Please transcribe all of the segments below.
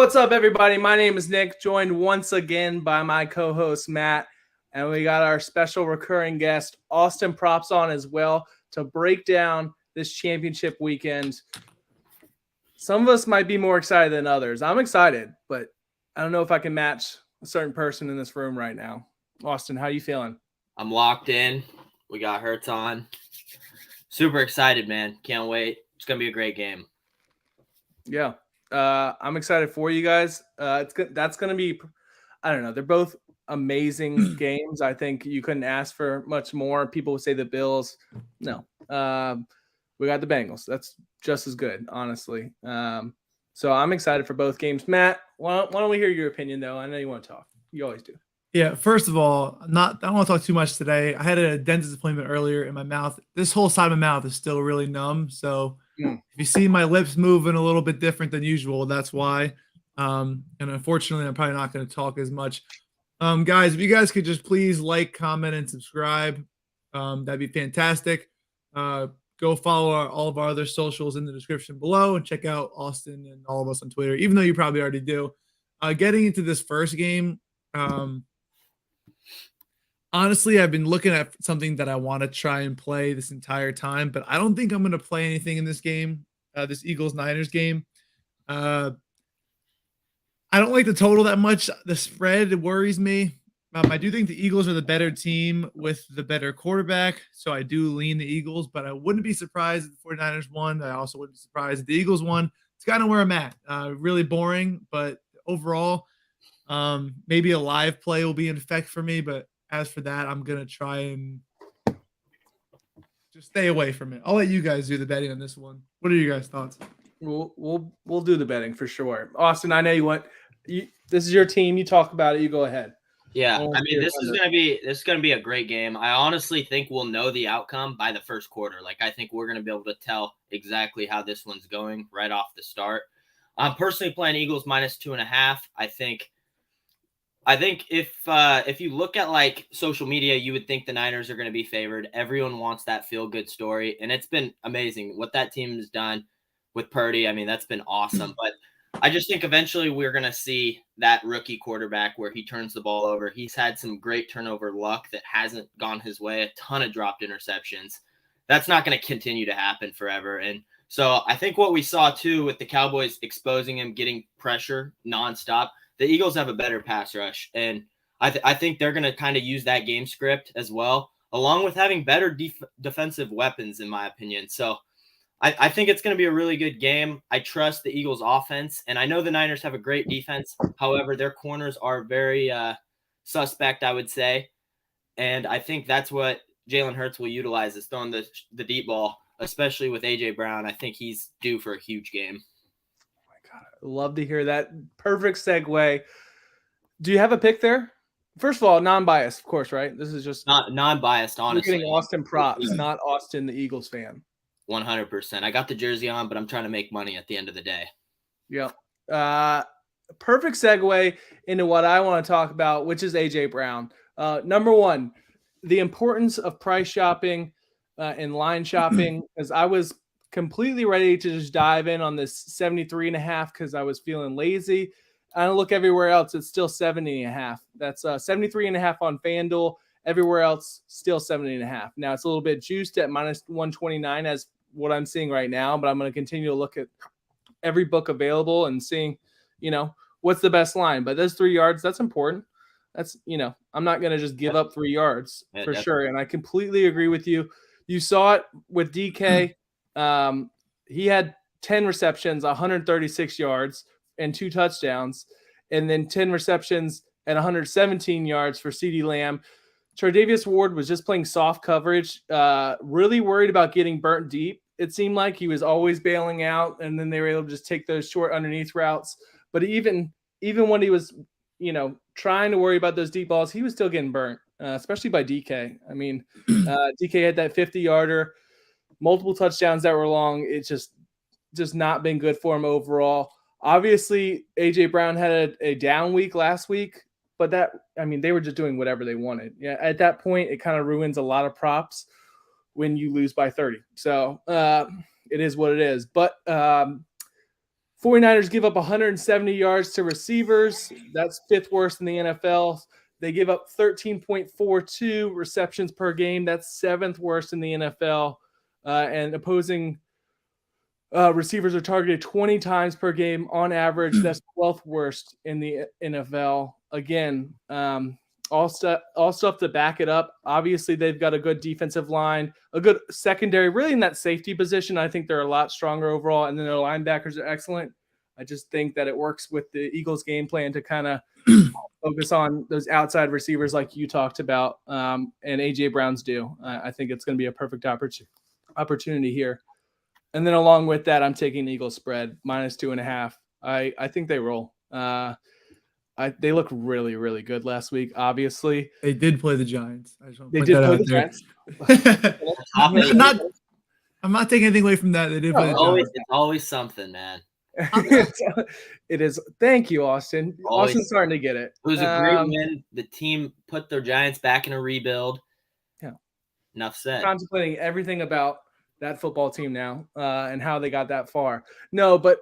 What's up, everybody? My name is Nick, joined once again by my co-host Matt, and we got our special recurring guest Austin Props on as well to break down this championship weekend. Some of us might be more excited than others. I'm excited, but I don't know if I can match a certain person in this room right now. Austin, how you feeling? I'm locked in. We got Hertz on. Super excited, man. Can't wait. It's going to be a great game. Yeah. I'm excited for you guys. That's going to be, I don't know. They're both amazing games. I think you couldn't ask for much more. People would say the Bills. No. We got the Bengals. That's just as good, honestly. So I'm excited for both games. Matt, why don't we hear your opinion, though? I know you want to talk. You always do. Yeah, first of all, I don't want to talk too much today. I had a dentist appointment earlier in my mouth. This whole side of my mouth is still really numb. So if you see my lips moving a little bit different than usual, that's why. And unfortunately, I'm probably not going to talk as much. Guys, if you guys could just please like, comment, and subscribe, that'd be fantastic. Go follow all of our other socials in the description below and check out Austin and all of us on Twitter, even though you probably already do. Getting into this first game, honestly, I've been looking at something that I want to try and play this entire time, but I don't think I'm going to play anything in this game, this Eagles-Niners game. I don't like the total that much. The spread worries me. I do think the Eagles are the better team with the better quarterback, so I do lean the Eagles, but I wouldn't be surprised if the 49ers won. I also wouldn't be surprised if the Eagles won. It's kind of where I'm at. Really boring, but overall, maybe a live play will be in effect for me, but as for that, I'm going to try and just stay away from it. I'll let you guys do the betting on this one. What are your guys' thoughts? We'll do the betting for sure. Austin, I know you want this is your team. You talk about it. You go ahead. Yeah, I mean, this is gonna be a great game. I honestly think we'll know the outcome by the first quarter. Like, I think we're gonna be able to tell exactly how this one's going right off the start. I'm personally playing Eagles -2.5. I think if you look at like social media, you would think the Niners are going to be favored. Everyone wants that feel-good story, and it's been amazing what that team has done with Purdy. I mean, that's been awesome. But I just think eventually we're going to see that rookie quarterback where he turns the ball over. He's had some great turnover luck that hasn't gone his way, a ton of dropped interceptions. That's not going to continue to happen forever. And so I think what we saw too with the Cowboys exposing him, getting pressure nonstop, the Eagles have a better pass rush, and I think they're going to kind of use that game script as well, along with having better defensive weapons, in my opinion. So I think it's going to be a really good game. I trust the Eagles' offense, and I know the Niners have a great defense. However, their corners are very suspect, I would say, and I think that's what Jalen Hurts will utilize is throwing the deep ball, especially with A.J. Brown. I think he's due for a huge game. Love to hear that. Perfect segue. Do you have a pick there? First of all, non-biased, of course, right? This is just not non-biased, honestly. You're getting Austin props, not Austin, the Eagles fan. 100%. I got the jersey on, but I'm trying to make money at the end of the day. Yeah. Perfect segue into what I want to talk about, which is A.J. Brown. Number one, the importance of price shopping and line shopping, because I was completely ready to just dive in on this 73.5 because I was feeling lazy. I look everywhere else, it's still 70.5. That's 73.5 on FanDuel. Everywhere else, still 70.5. Now it's a little bit juiced at -129 as what I'm seeing right now, but I'm going to continue to look at every book available and seeing, what's the best line. But those 3 yards, that's important. That's, I'm not going to just give up 3 yards for sure. And I completely agree with you. You saw it with DK. He had 10 receptions, 136 yards, and 2 touchdowns, and then 10 receptions and 117 yards for CeeDee Lamb. Tre'Davious Ward was just playing soft coverage, really worried about getting burnt deep. It seemed like he was always bailing out, and then they were able to just take those short underneath routes. But even when he was, trying to worry about those deep balls, he was still getting burnt, especially by DK. I mean, DK had that 50-yarder, multiple touchdowns that were long. It's just not been good for him overall. Obviously, A.J. Brown had a down week last week, but they were just doing whatever they wanted. Yeah, at that point, it kind of ruins a lot of props when you lose by 30. So it is what it is. But 49ers give up 170 yards to receivers. That's 5th worst in the NFL. They give up 13.42 receptions per game. That's 7th worst in the NFL. And opposing receivers are targeted 20 times per game on average. That's 12th worst in the NFL. Again, all stuff to back it up. Obviously, they've got a good defensive line, a good secondary, really in that safety position. I think they're a lot stronger overall, and then their linebackers are excellent. I just think that it works with the Eagles' game plan to kind of focus on those outside receivers like you talked about, and A.J. Brown's do. I think it's going to be a perfect opportunity here. And then along with that, I'm taking Eagles spread -2.5. I think they roll. They look really, really good last week. Obviously, They did play the Giants. I just want to they point did that play out the there. Giants. I'm not taking anything away from that. They did play the Giants. It's always something, man. It is. Thank you, Austin. Austin's starting to get it. It was a great win. The team put their Giants back in a rebuild. Yeah. Enough said. Contemplating everything about that football team now and how they got that far. No, but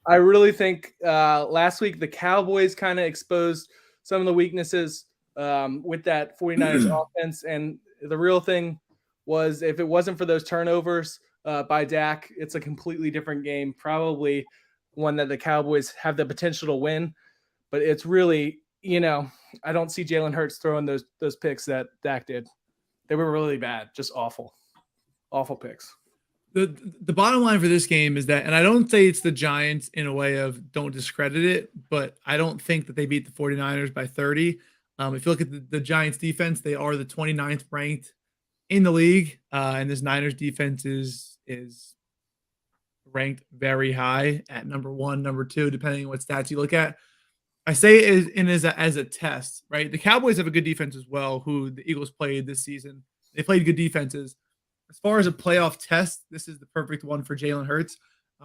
I really think last week the Cowboys kind of exposed some of the weaknesses with that 49ers offense. And the real thing was if it wasn't for those turnovers by Dak, it's a completely different game, probably one that the Cowboys have the potential to win. But it's really, I don't see Jalen Hurts throwing those picks that Dak did. They were really bad, just awful picks. The bottom line for this game is that, and I don't say it's the Giants in a way of don't discredit it, but I don't think that they beat the 49ers by 30. If you look at the Giants defense, they are the 29th ranked in the league. And this Niners defense is ranked very high at number 1, number 2, depending on what stats you look at. I say it as a test, right? The Cowboys have a good defense as well, who the Eagles played this season. They played good defenses. As far as a playoff test, this is the perfect one for Jalen Hurts.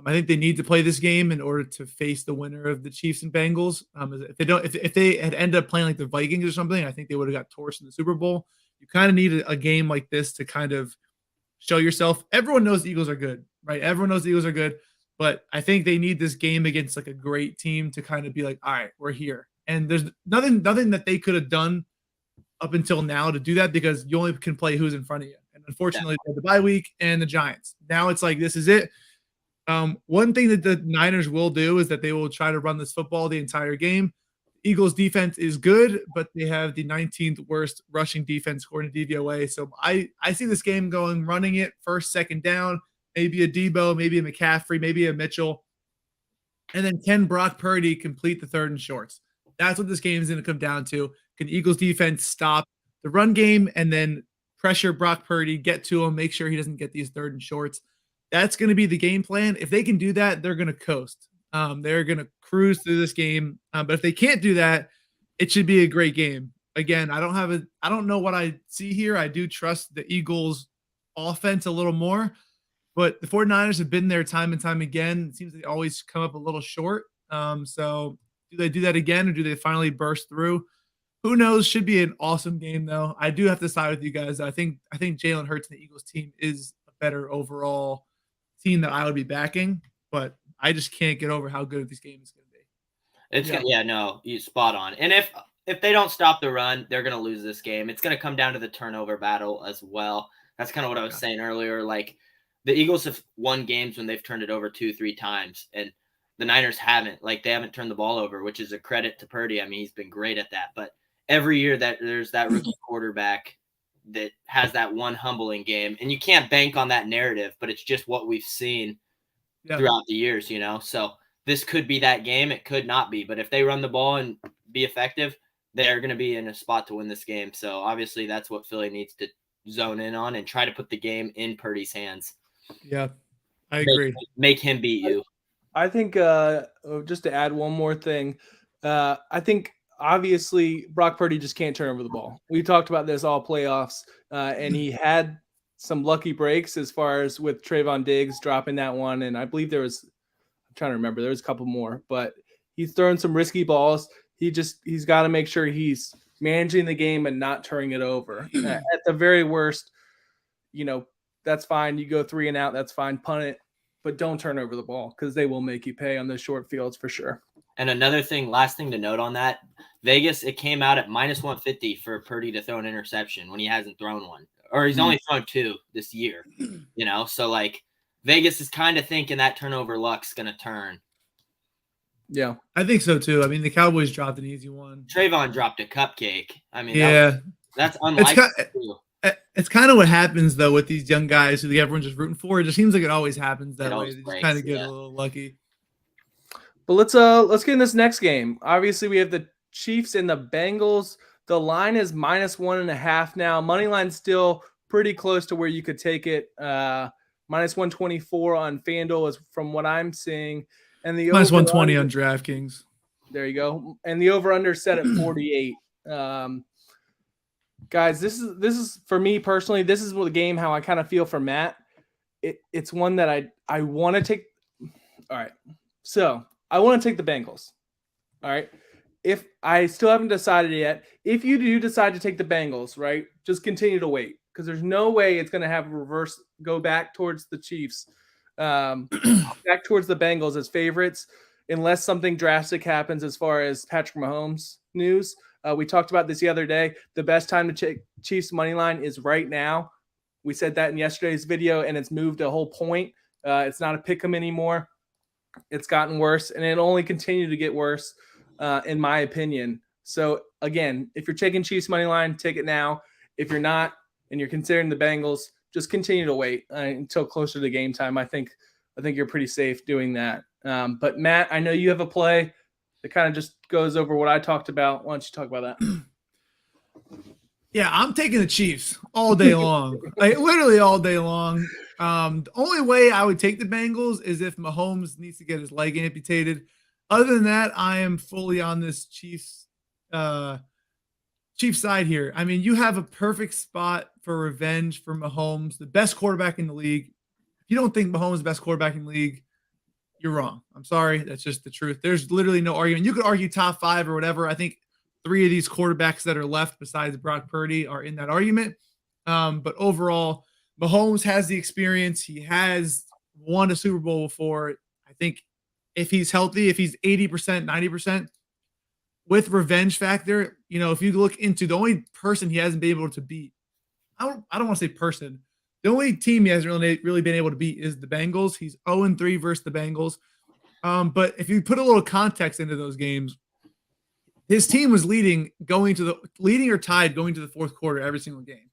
I think they need to play this game in order to face the winner of the Chiefs and Bengals. If they had ended up playing like the Vikings or something, I think they would have got torched in the Super Bowl. You kind of need a game like this to kind of show yourself. Everyone knows the Eagles are good, right? Everyone knows the Eagles are good, but I think they need this game against like a great team to kind of be like, all right, we're here. And there's nothing that they could have done up until now to do that because you only can play who's in front of you. And unfortunately, they had the bye week and the Giants. Now it's like, this is it. One thing that the Niners will do is that they will try to run this football the entire game. Eagles defense is good, but they have the 19th worst rushing defense according to DVOA. So I see this game going, running it first, second down, maybe a Debo, maybe a McCaffrey, maybe a Mitchell. And then can Brock Purdy complete the 3rd and shorts? That's what this game is going to come down to. Can the Eagles defense stop the run game and then pressure Brock Purdy, get to him, make sure he doesn't get these 3rd and shorts? That's going to be the game plan. If they can do that, they're going to coast. They're going to cruise through this game. But if they can't do that, it should be a great game. Again, I don't know what I see here. I do trust the Eagles offense a little more, but the 49ers have been there time and time again. It seems they always come up a little short. So do they do that again, or do they finally burst through? Who knows? Should be an awesome game, though. I do have to side with you guys. I think Jalen Hurts and the Eagles team is a better overall team that I would be backing, but I just can't get over how good this game is going to be. You're spot on. And if they don't stop the run, they're going to lose this game. It's going to come down to the turnover battle as well. That's kind of what I was saying earlier. Like, the Eagles have won games when they've turned it over 2-3 times, and the Niners haven't. Like, they haven't turned the ball over, which is a credit to Purdy. I mean, he's been great at that. But every year that there's that rookie quarterback that has that one humbling game, and you can't bank on that narrative, but it's just what we've seen throughout the years, So this could be that game. It could not be. But if they run the ball and be effective, they're going to be in a spot to win this game. So obviously that's what Philly needs to zone in on and try to put the game in Purdy's hands. Yeah, I agree. Make him beat you. I think just to add one more thing, I think obviously Brock Purdy just can't turn over the ball. We talked about this all playoffs, and he had some lucky breaks as far as with Trayvon Diggs dropping that one. And I believe there was a couple more, but he's throwing some risky balls. He's got to make sure he's managing the game and not turning it over. At the very worst, that's fine. You go 3 and out, that's fine. Punt it. but don't turn over the ball because they will make you pay on those short fields for sure. And another thing, last thing to note on that, Vegas, it came out at -150 for Purdy to throw an interception when he hasn't thrown one, or he's only thrown 2 this year, so like Vegas is kind of thinking that turnover luck's going to turn. Yeah, I think so too. I mean, the Cowboys dropped an easy one. Trayvon dropped a cupcake. I mean, yeah, that's unlikely. It's kind of what happens though with these young guys who everyone's just rooting for. It just seems like it always happens that way. They just kind of get a little lucky. But let's get in this next game. Obviously, we have the Chiefs and the Bengals. The line is -1.5 now. Money line's still pretty close to where you could take it. -124 on FanDuel is from what I'm seeing, and the -120 on DraftKings. There you go. And the over/under set at 48. Guys, this is for me personally. This is the game how I kind of feel for Matt. It's one that I want to take. All right, so I want to take the Bengals. All right, if I still haven't decided yet, if you do decide to take the Bengals, right, just continue to wait because there's no way it's going to have a reverse go back towards the Chiefs, back towards the Bengals as favorites, unless something drastic happens as far as Patrick Mahomes news. We talked about this the other day. The best time to check Chiefs money line is right now. We said that in yesterday's video, and it's moved a whole point. It's not a pick 'em anymore. It's gotten worse, and it'll only continue to get worse, in my opinion. So, again, if you're taking Chiefs money line, take it now. If you're not, and you're considering the Bengals, just continue to wait until closer to game time. I think you're pretty safe doing that. But, Matt, I know you have a play that kind of just goes over what I talked about. Why don't you talk about that? Yeah, I'm taking the Chiefs all day long. Like literally all day long. The only way I would take the Bengals is if Mahomes needs to get his leg amputated. Other than that, I am fully on this Chiefs side here. I mean, you have a perfect spot for revenge for Mahomes, the best quarterback in the league. If you don't think Mahomes is the best quarterback in the league, you're wrong. I'm sorry. That's just the truth. There's literally no argument. You could argue top 5 or whatever. I think 3 of these quarterbacks that are left besides Brock Purdy are in that argument. But overall, Mahomes has the experience. He has won a Super Bowl before. I think if he's healthy, if he's 80%, 90%, with revenge factor, if you look into the only person he hasn't been able to beat, I don't want to say person. The only team he hasn't really been able to beat is the Bengals. He's 0-3 versus the Bengals. But if you put a little context into those games, his team was leading or tied going to the fourth quarter every single game.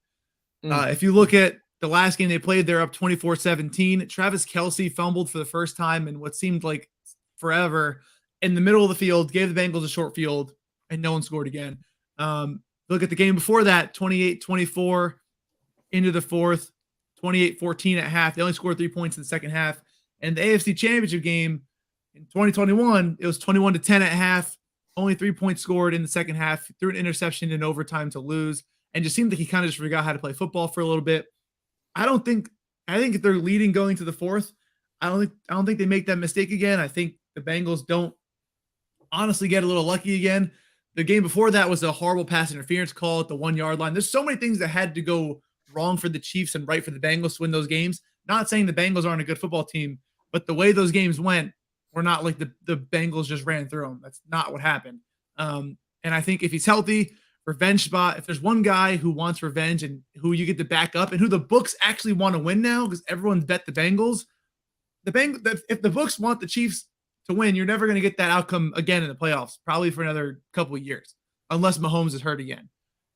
If you look at the last game they played, they're up 24-17. Travis Kelce fumbled for the first time in what seemed like forever in the middle of the field, gave the Bengals a short field, and no one scored again. Look at the game before that, 28-24 into the fourth, 28-14 at half. They only scored 3 points in the second half. And the AFC Championship game in 2021, it was 21-10 at half. Only 3 points scored in the second half. Threw an interception in overtime to lose, and just seemed like he kind of just forgot how to play football for a little bit. I think if they're leading going to the fourth, I don't think they make that mistake again. I think the Bengals don't honestly get a little lucky again. The game before that was a horrible pass interference call at the 1 yard line. There's so many things that had to go wrong for the Chiefs and right for the Bengals to win those games. Not saying the Bengals aren't a good football team, but the way those games went were not like the Bengals just ran through them. That's not what happened. And I think if he's healthy, revenge spot, if there's one guy who wants revenge and who you get to back up and who the books actually want to win now, because everyone bet the Bengals, if the books want the Chiefs to win, you're never going to get that outcome again in the playoffs, probably for another couple of years, unless Mahomes is hurt again.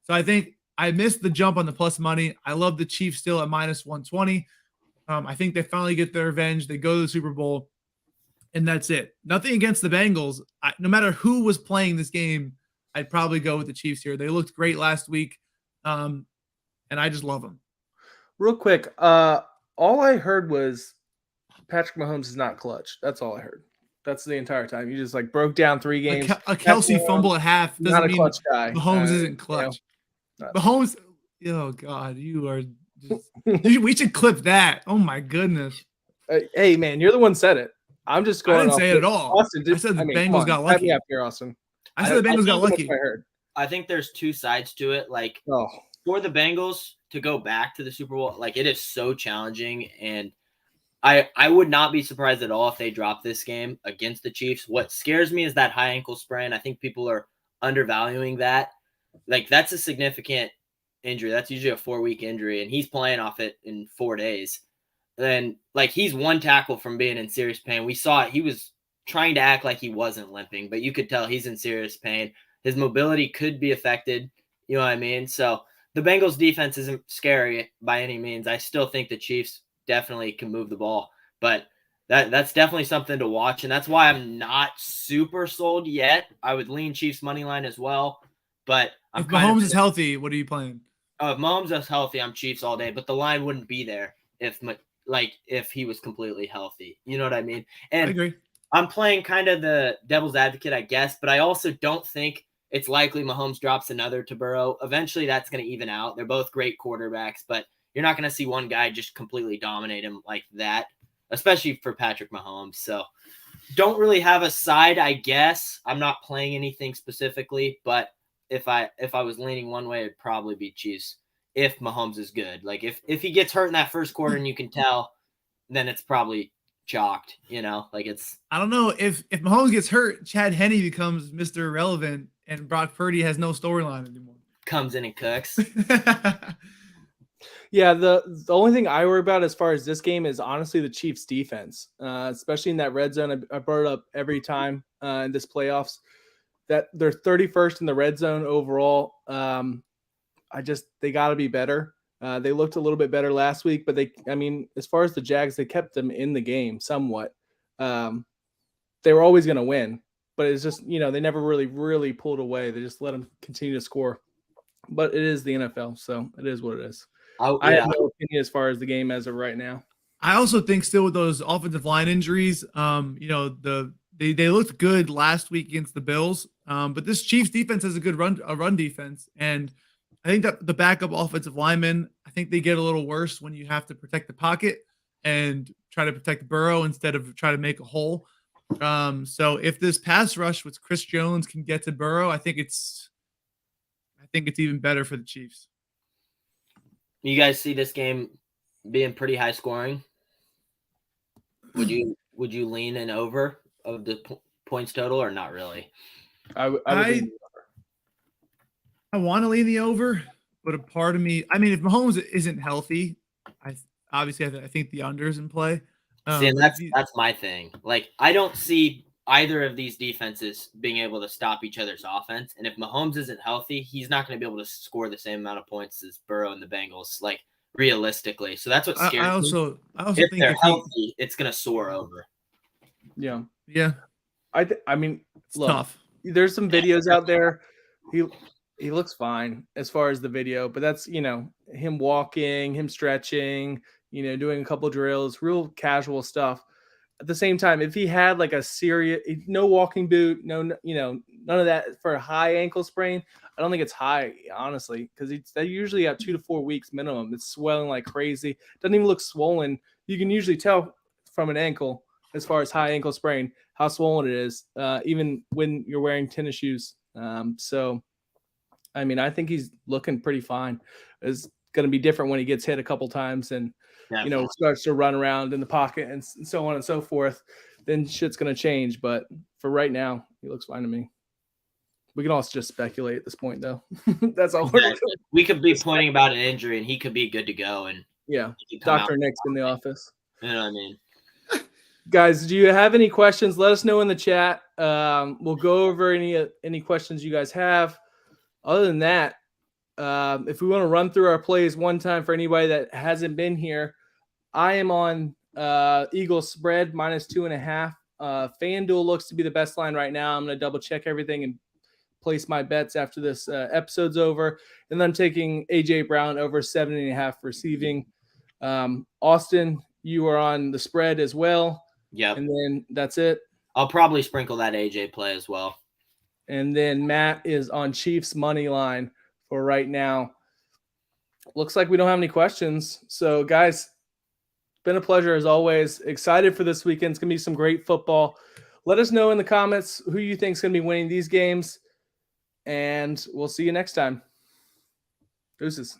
So I think I missed the jump on the plus money. I love the Chiefs still at -120. I think they finally get their revenge. They go to the Super Bowl, and that's it. Nothing against the Bengals. No matter who was playing this game, I'd probably go with the Chiefs here. They looked great last week, and I just love them. Real quick, all I heard was Patrick Mahomes is not clutch. That's all I heard. That's the entire time. You just broke down 3 games. A Kelce fumble at half doesn't mean clutch guy. Mahomes isn't clutch. Mahomes, oh God, you are just, we should clip that. Oh my goodness. Hey man, you're the one said it. I'm just going. I didn't say it at all. Austin, I said the Bengals got lucky. Up here, Austin. I said the Bengals got lucky. I think there's 2 sides to it. For the Bengals to go back to the Super Bowl, it is so challenging. And I would not be surprised at all if they drop this game against the Chiefs. What scares me is that high ankle sprain. I think people are undervaluing that. Like, that's a significant injury. That's usually a 4-week injury, and he's playing off it in 4 days. Then, like, he's one tackle from being in serious pain. We saw it. He was trying to act like he wasn't limping, but you could tell he's in serious pain. His mobility could be affected. You know what I mean? So the Bengals defense isn't scary by any means. I still think the Chiefs definitely can move the ball, but that's definitely something to watch. And that's why I'm not super sold yet. I would lean Chiefs money line as well, but if Mahomes is healthy, what are you playing? If Mahomes is healthy, I'm Chiefs all day, but the line wouldn't be there if he was completely healthy. You know what I mean? And I agree. I'm playing kind of the devil's advocate, I guess, but I also don't think it's likely Mahomes drops another to Burrow. Eventually, that's going to even out. They're both great quarterbacks, but you're not going to see one guy just completely dominate him like that, especially for Patrick Mahomes. So don't really have a side, I guess. I'm not playing anything specifically, but if I was leaning one way, it'd probably be Chiefs if Mahomes is good. Like, if he gets hurt in that first quarter and you can tell, then it's probably chalked, you know? Like, it's... I don't know. If Mahomes gets hurt, Chad Henne becomes Mr. Irrelevant, and Brock Purdy has no storyline anymore. Comes in and cooks. Yeah, the only thing I worry about as far as this game is honestly the Chiefs' defense, especially in that red zone. I brought it up every time in this playoffs that they're 31st in the red zone overall. They got to be better. They looked a little bit better last week, but as far as the Jags, they kept them in the game somewhat. They were always going to win, but it's just, they never really pulled away. They just let them continue to score. But it is the NFL, so it is what it is. I have no opinion as far as the game as of right now. I also think still with those offensive line injuries, they looked good last week against the Bills, but this Chiefs defense has a good run defense, and I think that the backup offensive linemen, I think they get a little worse when you have to protect the pocket and try to protect Burrow instead of try to make a hole. So if this pass rush with Chris Jones can get to Burrow, I think it's even better for the Chiefs. You guys see this game being pretty high scoring? Would you lean in over of the points total or not really? I want to lean the over, but a part of me, if Mahomes isn't healthy, I think the under's in play. See, and that's my thing. Like, I don't see either of these defenses being able to stop each other's offense. And if Mahomes isn't healthy, he's not going to be able to score the same amount of points as Burrow and the Bengals, like, realistically. So that's what scares me. I also if they're healthy, it's going to soar over. Yeah. Yeah. It's tough. There's some videos out there. He looks fine as far as the video, but that's, him walking, him stretching, doing a couple drills, real casual stuff. At the same time, if he had like a serious, no walking boot, none of that for a high ankle sprain, I don't think it's high, honestly, because they usually have 2 to 4 weeks minimum. It's swelling like crazy. Doesn't even look swollen. You can usually tell from an ankle as far as high ankle sprain how swollen it is, even when you're wearing tennis shoes. I think he's looking pretty fine. It's going to be different when he gets hit a couple times and starts to run around in the pocket and so on and so forth. Then shit's going to change. But for right now, he looks fine to me. We can also just speculate at this point, though. That's all we're doing. We could be pointing about an injury, and he could be good to go. And yeah, Dr. Nick's in the office. You know what I mean? Guys, do you have any questions? Let us know in the chat. We'll go over any questions you guys have. Other than that, if we want to run through our plays one time for anybody that hasn't been here, I am on Eagles spread -2.5. FanDuel looks to be the best line right now. I'm going to double check everything and place my bets after this episode's over. And then I'm taking AJ Brown over 7.5 receiving. Austin, you are on the spread as well. Yeah. And then that's it. I'll probably sprinkle that AJ play as well. And then Matt is on Chiefs money line for right now. Looks like we don't have any questions. So, guys, it's been a pleasure as always. Excited for this weekend. It's going to be some great football. Let us know in the comments who you think is going to be winning these games. And we'll see you next time. Deuces.